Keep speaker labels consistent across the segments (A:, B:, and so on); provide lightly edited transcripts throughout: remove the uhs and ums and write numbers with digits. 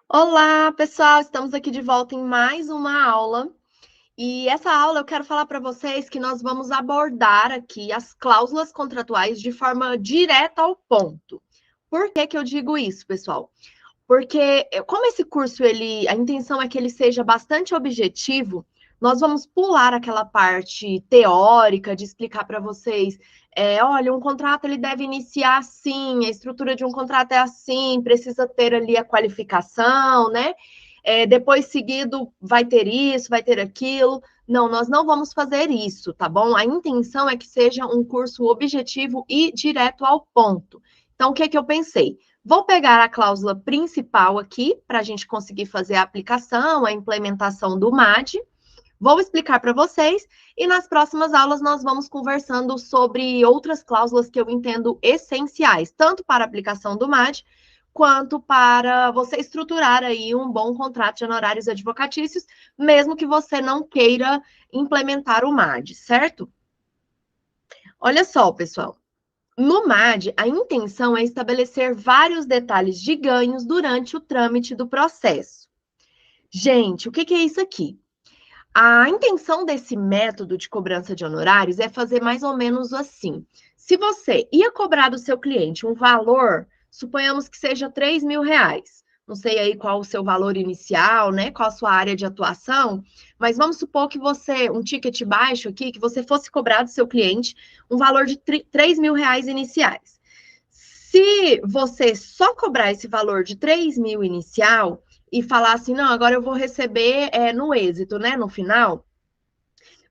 A: Olá, pessoal! Estamos aqui de volta em mais uma aula. E essa aula eu quero falar para vocês que nós vamos abordar aqui as cláusulas contratuais de forma direta ao ponto. Por que que eu digo isso, pessoal? Porque como esse curso a intenção é que ele seja bastante objetivo, nós vamos pular aquela parte teórica de explicar para vocês, olha, um contrato ele deve iniciar assim, a estrutura de um contrato é assim, precisa ter ali a qualificação, né? Depois seguido vai ter isso, vai ter aquilo. Não, nós não vamos fazer isso, tá bom? A intenção é que seja um curso objetivo e direto ao ponto. Então, o que é que eu pensei? Vou pegar a cláusula principal aqui, para a gente conseguir fazer a aplicação, a implementação do MAD. Vou explicar para vocês e nas próximas aulas nós vamos conversando sobre outras cláusulas que eu entendo essenciais, tanto para a aplicação do MAD, quanto para você estruturar aí um bom contrato de honorários advocatícios, mesmo que você não queira implementar o MAD, certo? Olha só, pessoal. No MAD, a intenção é estabelecer vários detalhes de ganhos durante o trâmite do processo. Gente, o que é isso aqui? A intenção desse método de cobrança de honorários é fazer mais ou menos assim. Se você ia cobrar do seu cliente um valor, suponhamos que seja R$ 3.000. Não sei aí qual o seu valor inicial, né? Qual a sua área de atuação, mas vamos supor que um ticket baixo aqui, que você fosse cobrar do seu cliente um valor de R$ 3.000 iniciais. Se você só cobrar esse valor de 3.000 inicial, e falar assim, não, agora eu vou receber no êxito, né, no final,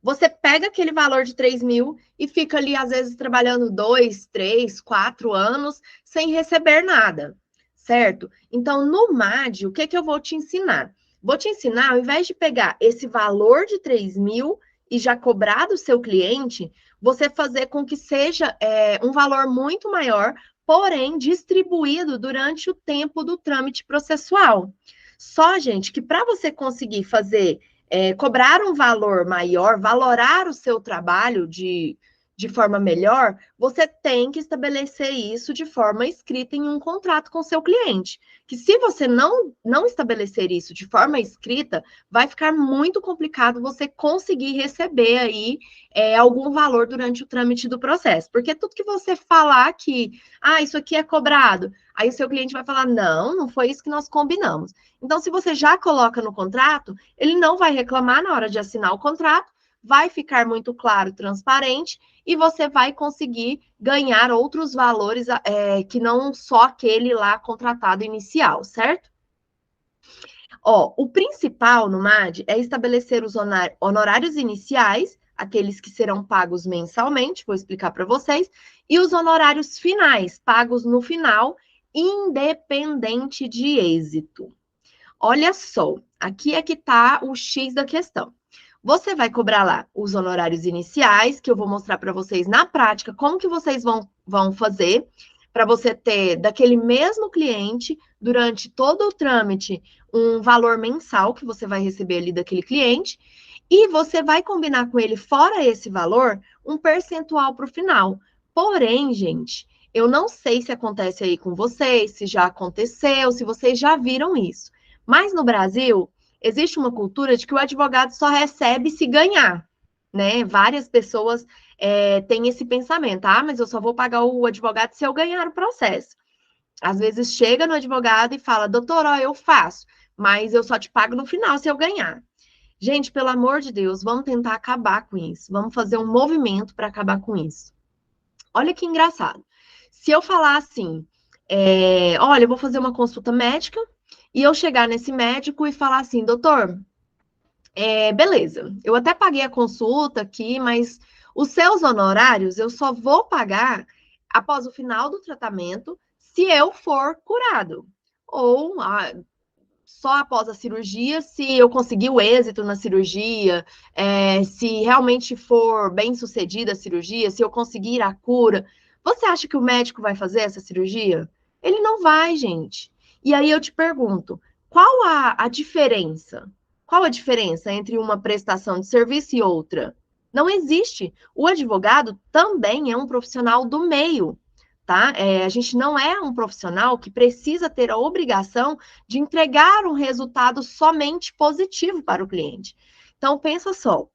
A: você pega aquele valor de 3.000 e fica ali, às vezes, trabalhando 2, 3, 4 anos sem receber nada, certo? Então, no MAD, o que que eu vou te ensinar? Vou te ensinar, ao invés de pegar esse valor de 3.000 e já cobrar do seu cliente, você fazer com que seja um valor muito maior, porém distribuído durante o tempo do trâmite processual. Só, gente, que para você conseguir fazer, cobrar um valor maior, valorar o seu trabalho de forma melhor, você tem que estabelecer isso de forma escrita em um contrato com seu cliente. Que se você não estabelecer isso de forma escrita, vai ficar muito complicado você conseguir receber aí algum valor durante o trâmite do processo. Porque tudo que você falar que, isso aqui é cobrado, aí o seu cliente vai falar, não foi isso que nós combinamos. Então, se você já coloca no contrato, ele não vai reclamar na hora de assinar o contrato, vai ficar muito claro, transparente, e você vai conseguir ganhar outros valores que não só aquele lá contratado inicial, certo? Ó, o principal no MAD é estabelecer os honorários iniciais, aqueles que serão pagos mensalmente, vou explicar para vocês, e os honorários finais, pagos no final, independente de êxito. Olha só, aqui é que está o X da questão. Você vai cobrar lá os honorários iniciais, que eu vou mostrar para vocês na prática como que vocês vão fazer para você ter daquele mesmo cliente, durante todo o trâmite, um valor mensal que você vai receber ali daquele cliente, e você vai combinar com ele, fora esse valor, um percentual para o final. Porém, gente, eu não sei se acontece aí com vocês, se já aconteceu, se vocês já viram isso. Mas no Brasil, existe uma cultura de que o advogado só recebe se ganhar, né? Várias pessoas têm esse pensamento, mas eu só vou pagar o advogado se eu ganhar o processo. Às vezes chega no advogado e fala, doutor, eu faço, mas eu só te pago no final se eu ganhar. Gente, pelo amor de Deus, vamos tentar acabar com isso. Vamos fazer um movimento para acabar com isso. Olha que engraçado. Se eu falar assim, olha, eu vou fazer uma consulta médica, e eu chegar nesse médico e falar assim, doutor, beleza, eu até paguei a consulta aqui, mas os seus honorários eu só vou pagar após o final do tratamento se eu for curado. Ou só após a cirurgia, se eu conseguir o êxito na cirurgia, se realmente for bem sucedida a cirurgia, se eu conseguir a cura. Você acha que o médico vai fazer essa cirurgia? Ele não vai, gente. E aí eu te pergunto, qual a diferença? Qual a diferença entre uma prestação de serviço e outra? Não existe. O advogado também é um profissional do meio. tá? A gente não é um profissional que precisa ter a obrigação de entregar um resultado somente positivo para o cliente. Então, pensa só,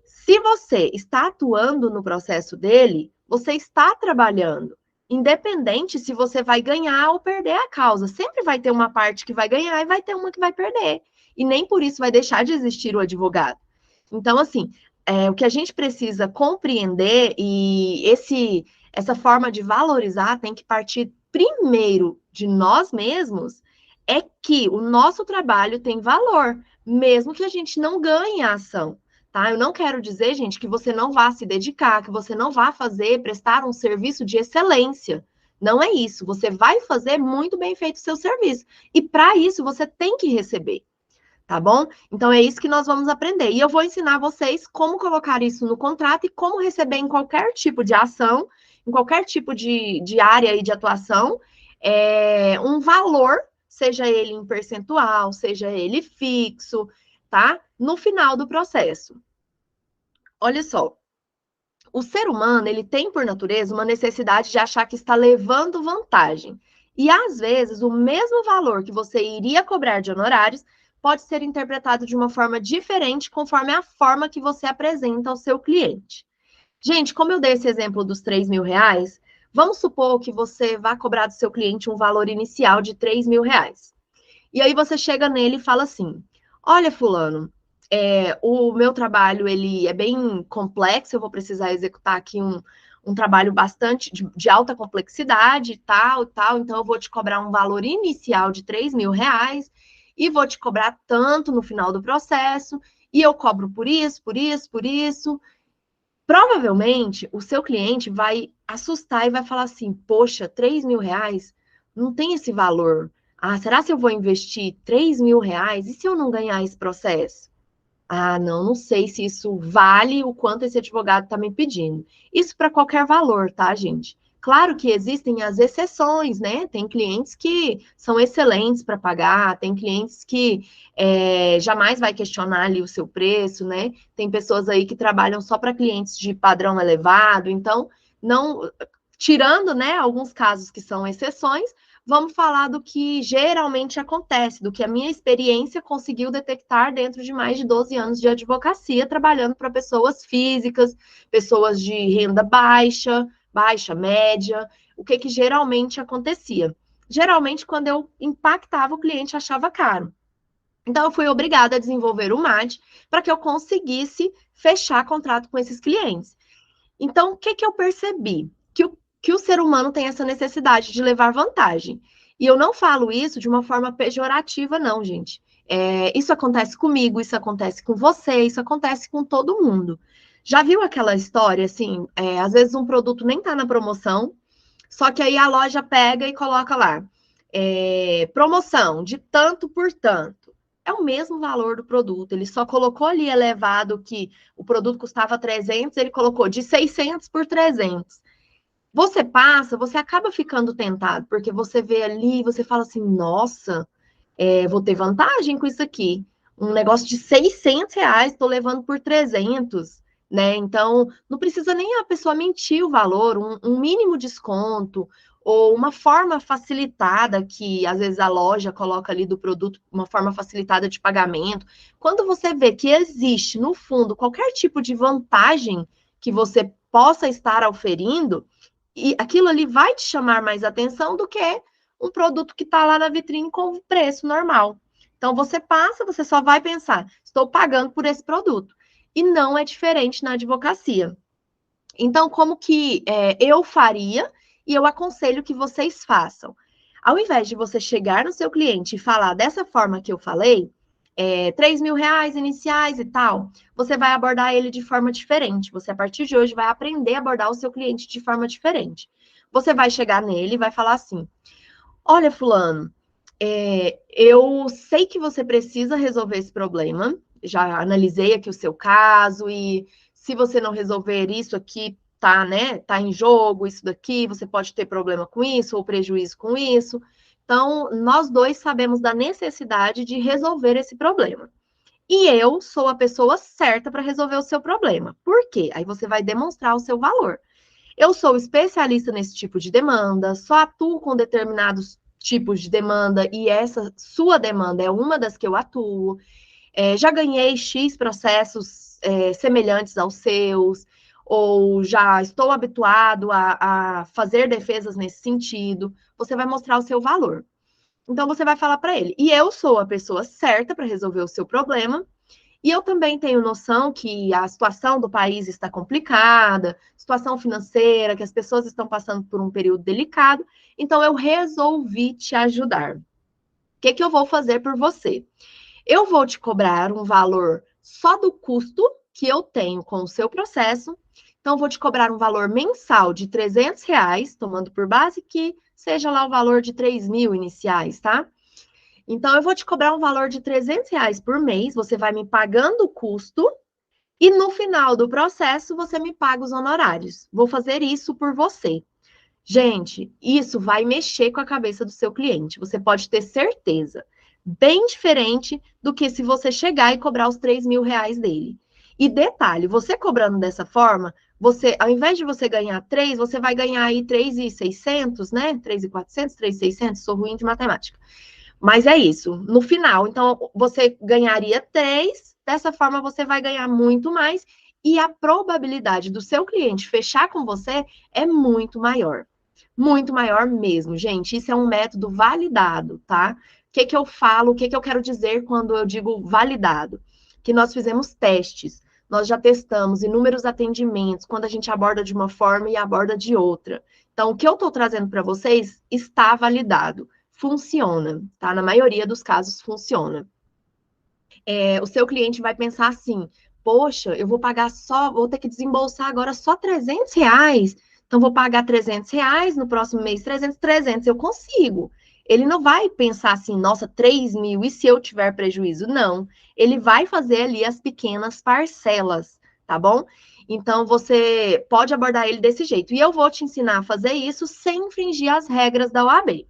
A: se você está atuando no processo dele, você está trabalhando. Independente se você vai ganhar ou perder a causa. Sempre vai ter uma parte que vai ganhar e vai ter uma que vai perder. E nem por isso vai deixar de existir o advogado. Então, assim, o que a gente precisa compreender e essa forma de valorizar tem que partir primeiro de nós mesmos, é que o nosso trabalho tem valor, mesmo que a gente não ganhe a ação. Tá? Eu não quero dizer, gente, que você não vá se dedicar, que você não vá prestar um serviço de excelência. Não é isso. Você vai fazer muito bem feito o seu serviço. E para isso você tem que receber, tá bom? Então é isso que nós vamos aprender. E eu vou ensinar vocês como colocar isso no contrato e como receber em qualquer tipo de ação, em qualquer tipo de área e de atuação, um valor, seja ele em percentual, seja ele fixo, tá? No final do processo. Olha só, o ser humano, ele tem por natureza uma necessidade de achar que está levando vantagem. E às vezes, o mesmo valor que você iria cobrar de honorários pode ser interpretado de uma forma diferente conforme a forma que você apresenta ao seu cliente. Gente, como eu dei esse exemplo dos R$ 3.000, vamos supor que você vá cobrar do seu cliente um valor inicial de R$ 3.000. E aí você chega nele e fala assim: olha, fulano, o meu trabalho ele é bem complexo, eu vou precisar executar aqui um trabalho bastante de alta complexidade, tal, tal, então eu vou te cobrar um valor inicial de R$ 3.000 e vou te cobrar tanto no final do processo, e eu cobro por isso, por isso, por isso. Provavelmente o seu cliente vai assustar e vai falar assim: poxa, R$ 3.000 não tem esse valor. Ah, será que eu vou investir R$ 3.000? E se eu não ganhar esse processo? Ah, não sei se isso vale o quanto esse advogado está me pedindo. Isso para qualquer valor, tá, gente? Claro que existem as exceções, né? Tem clientes que são excelentes para pagar, tem clientes que jamais vai questionar ali o seu preço, né? Tem pessoas aí que trabalham só para clientes de padrão elevado, então, não, tirando, né, alguns casos que são exceções, vamos falar do que geralmente acontece, do que a minha experiência conseguiu detectar dentro de mais de 12 anos de advocacia, trabalhando para pessoas físicas, pessoas de renda baixa, média, o que geralmente acontecia. Geralmente, quando eu impactava, o cliente achava caro. Então, eu fui obrigada a desenvolver o MAD para que eu conseguisse fechar contrato com esses clientes. Então, o que eu percebi? Que o ser humano tem essa necessidade de levar vantagem. E eu não falo isso de uma forma pejorativa, não, gente. Isso acontece comigo, isso acontece com você, isso acontece com todo mundo. Já viu aquela história, assim, às vezes um produto nem está na promoção, só que aí a loja pega e coloca lá, promoção de tanto por tanto. É o mesmo valor do produto, ele só colocou ali elevado que o produto custava 300, ele colocou de 600 por 300. Você acaba ficando tentado, porque você vê ali, você fala assim, nossa, vou ter vantagem com isso aqui. Um negócio de R$ 600, estou levando por 300, né? Então, não precisa nem a pessoa mentir o valor, um mínimo desconto, ou uma forma facilitada que, às vezes, a loja coloca ali do produto, uma forma facilitada de pagamento. Quando você vê que existe, no fundo, qualquer tipo de vantagem que você possa estar oferindo, e aquilo ali vai te chamar mais atenção do que um produto que está lá na vitrine com preço normal. Então, você passa, você só vai pensar, estou pagando por esse produto. E não é diferente na advocacia. Então, como que eu faria e eu aconselho que vocês façam? Ao invés de você chegar no seu cliente e falar dessa forma que eu falei, R$ 3.000 iniciais e tal, você vai abordar ele de forma diferente. Você, a partir de hoje, vai aprender a abordar o seu cliente de forma diferente. Você vai chegar nele e vai falar assim: olha, fulano, eu sei que você precisa resolver esse problema, já analisei aqui o seu caso, e se você não resolver isso aqui, tá, né? Tá em jogo isso daqui, você pode ter problema com isso ou prejuízo com isso. Então, nós dois sabemos da necessidade de resolver esse problema. E eu sou a pessoa certa para resolver o seu problema. Por quê? Aí você vai demonstrar o seu valor. Eu sou especialista nesse tipo de demanda, só atuo com determinados tipos de demanda e essa sua demanda é uma das que eu atuo. Já ganhei X processos semelhantes aos seus, ou já estou habituado a fazer defesas nesse sentido. Você vai mostrar o seu valor. Então, você vai falar para ele, e eu sou a pessoa certa para resolver o seu problema, e eu também tenho noção que a situação do país está complicada, situação financeira, que as pessoas estão passando por um período delicado, então eu resolvi te ajudar. O que eu vou fazer por você? Eu vou te cobrar um valor só do custo que eu tenho com o seu processo. Então, vou te cobrar um valor mensal de R$ 300, tomando por base que seja lá o valor de 3.000 iniciais, tá? Então, eu vou te cobrar um valor de R$ 300 por mês, você vai me pagando o custo e no final do processo você me paga os honorários. Vou fazer isso por você. Gente, isso vai mexer com a cabeça do seu cliente, você pode ter certeza. Bem diferente do que se você chegar e cobrar os R$ 3.000 dele. E detalhe, você cobrando dessa forma, você, ao invés de você ganhar 3, você vai ganhar aí 3.600, né? 3.400, 3.600, sou ruim de matemática. Mas é isso, no final. Então, você ganharia 3, dessa forma você vai ganhar muito mais e a probabilidade do seu cliente fechar com você é muito maior. Muito maior mesmo, gente. Isso é um método validado, tá? O que eu falo, o que eu quero dizer quando eu digo validado? Que nós fizemos testes, nós já testamos inúmeros atendimentos, quando a gente aborda de uma forma e aborda de outra. Então, o que eu estou trazendo para vocês está validado, funciona, tá? Na maioria dos casos, funciona. O seu cliente vai pensar assim, poxa, eu vou pagar só, vou ter que desembolsar agora só R$ 300, então vou pagar R$ 300, no próximo mês 300, eu consigo. Ele não vai pensar assim, nossa, 3.000, e se eu tiver prejuízo? Não, ele vai fazer ali as pequenas parcelas, tá bom? Então, você pode abordar ele desse jeito. E eu vou te ensinar a fazer isso sem infringir as regras da OAB.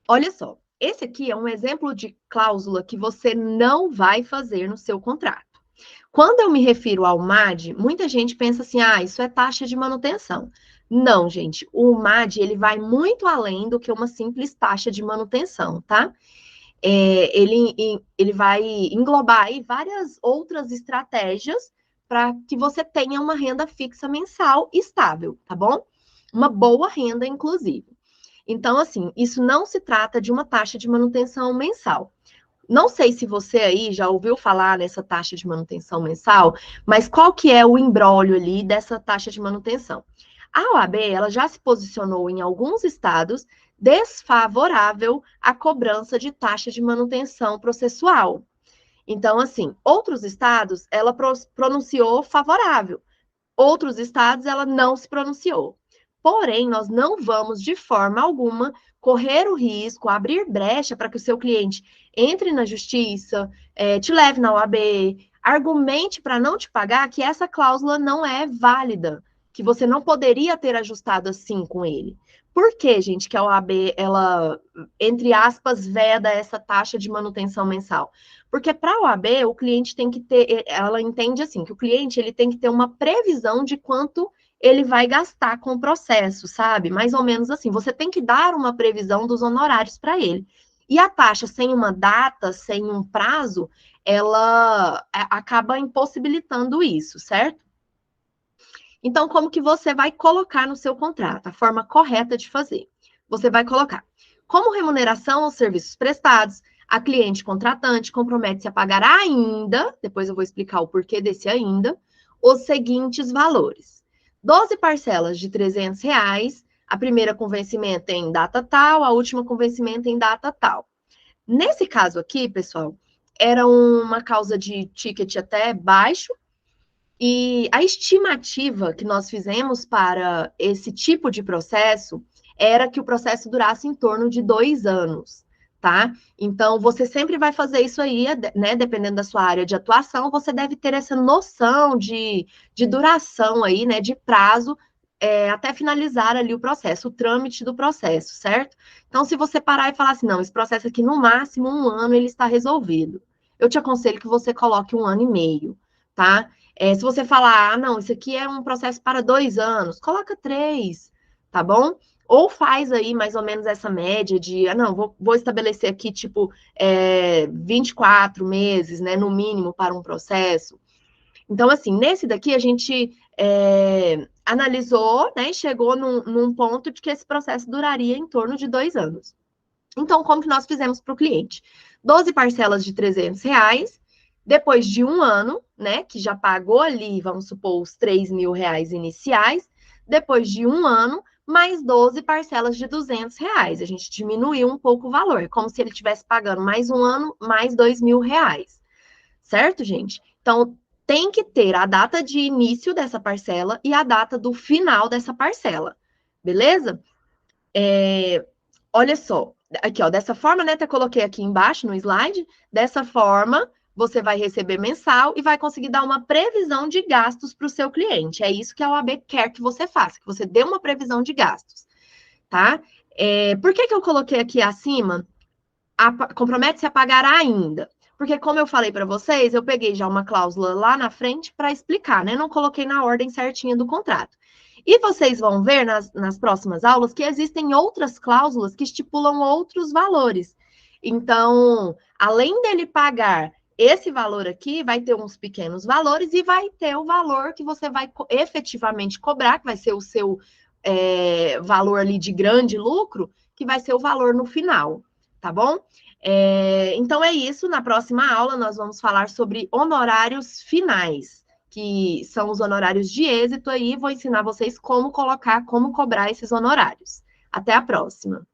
A: Olha só, esse aqui é um exemplo de cláusula que você não vai fazer no seu contrato. Quando eu me refiro ao MAD, muita gente pensa assim, isso é taxa de manutenção. Não, gente, o MAD, ele vai muito além do que uma simples taxa de manutenção, tá? Ele vai englobar aí várias outras estratégias para que você tenha uma renda fixa mensal estável, tá bom? Uma boa renda, inclusive. Então, assim, isso não se trata de uma taxa de manutenção mensal. Não sei se você aí já ouviu falar nessa taxa de manutenção mensal, mas qual que é o imbróglio ali dessa taxa de manutenção? A OAB, ela já se posicionou em alguns estados desfavorável à cobrança de taxa de manutenção processual. Então, assim, outros estados, ela pronunciou favorável. Outros estados, ela não se pronunciou. Porém, nós não vamos, de forma alguma, correr o risco, abrir brecha para que o seu cliente entre na justiça, te leve na OAB, argumente para não te pagar que essa cláusula não é válida, que você não poderia ter ajustado assim com ele. Por que, gente, que a OAB, ela, entre aspas, veda essa taxa de manutenção mensal? Porque para a OAB, o cliente tem que ter, ela entende assim, que o cliente ele tem que ter uma previsão de quanto ele vai gastar com o processo, sabe? Mais ou menos assim, você tem que dar uma previsão dos honorários para ele. E a taxa sem uma data, sem um prazo, ela acaba impossibilitando isso, certo? Então, como que você vai colocar no seu contrato? A forma correta de fazer. Você vai colocar como remuneração aos serviços prestados, a cliente contratante compromete-se a pagar ainda, depois eu vou explicar o porquê desse ainda, os seguintes valores. 12 parcelas de R$ 300, a primeira com vencimento em data tal, a última com vencimento em data tal. Nesse caso aqui, pessoal, era uma causa de ticket até baixo, e a estimativa que nós fizemos para esse tipo de processo era que o processo durasse em torno de 2 anos, tá? Então, você sempre vai fazer isso aí, né? Dependendo da sua área de atuação, você deve ter essa noção de duração aí, né? De prazo, até finalizar ali o processo, o trâmite do processo, certo? Então, se você parar e falar assim, não, esse processo aqui, no máximo 1 ano, ele está resolvido. Eu te aconselho que você coloque 1 ano e meio, tá? Se você falar, ah, não, isso aqui é um processo para 2 anos, coloca 3, tá bom? Ou faz aí mais ou menos essa média de, ah, não, vou estabelecer aqui, tipo, 24 meses, né, no mínimo, para um processo. Então, assim, nesse daqui a gente analisou, né, e chegou num ponto de que esse processo duraria em torno de 2 anos. Então, como que nós fizemos para o cliente? 12 parcelas de R$ 300, depois de um ano, né, que já pagou ali, vamos supor, os R$ 3.000 iniciais, depois de um ano, mais 12 parcelas de R$ 200. A gente diminuiu um pouco o valor, como se ele estivesse pagando mais um ano, mais R$ 2.000. Certo, gente? Então, tem que ter a data de início dessa parcela e a data do final dessa parcela, beleza? Olha só, aqui, ó, dessa forma, né, até coloquei aqui embaixo no slide, dessa forma, você vai receber mensal e vai conseguir dar uma previsão de gastos para o seu cliente. É isso que a OAB quer que você faça, que você dê uma previsão de gastos, tá? Por que eu coloquei aqui acima? Compromete-se a pagar ainda. Porque, como eu falei para vocês, eu peguei já uma cláusula lá na frente para explicar, né? Não coloquei na ordem certinha do contrato. E vocês vão ver nas próximas aulas que existem outras cláusulas que estipulam outros valores. Então, além dele pagar esse valor aqui, vai ter uns pequenos valores e vai ter o valor que você vai efetivamente cobrar, que vai ser o seu valor ali de grande lucro, que vai ser o valor no final, tá bom? Então é isso. Na próxima aula, nós vamos falar sobre honorários finais, que são os honorários de êxito aí. Vou ensinar vocês como colocar, como cobrar esses honorários. Até a próxima.